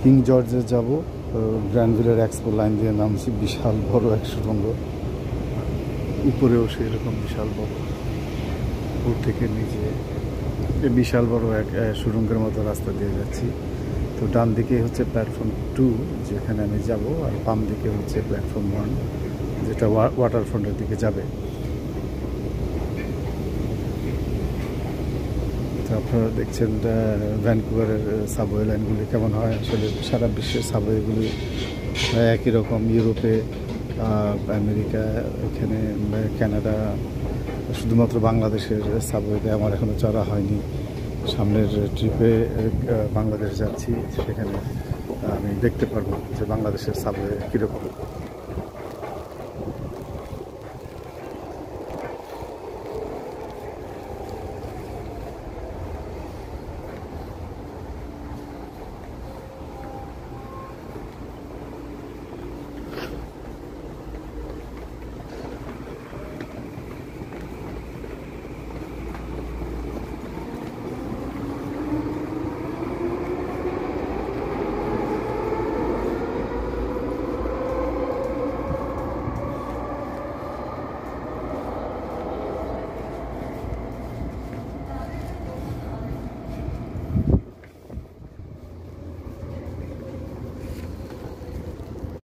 King Jorge যাব। গ্র্যান্ডভিলের expo line দিয়ে নামছি। বিশাল বড় এক সুড়ঙ্গ, উপরেও সেই রকম বিশাল বড়, উপর থেকে নিচে বিশাল বড় এক সুড়ঙ্গের মতো রাস্তা দিয়ে যাচ্ছি। তো ডান দিকে হচ্ছে প্ল্যাটফর্ম 2 যেখানে আমি যাব, আর বাম দিকে হচ্ছে প্ল্যাটফর্ম 1 যেটা ওয়াটারফ্রন্টের দিকে যাবে। তো আপনারা দেখছেন ভ্যানকুভারের সাবওয়ে লাইনগুলি কেমন হয়। আসলে সারা বিশ্বের সাবওয়েগুলি একই রকম। ইউরোপে, আমেরিকা, এখানে কানাডা, শুধুমাত্র বাংলাদেশের সাবওয়েতে আমার এখনও চড়া হয়নি। সামনের ট্রিপে বাংলাদেশ যাচ্ছি, সেখানে আমি দেখতে পারবো যে বাংলাদেশের সাবওয়ে কীরকম।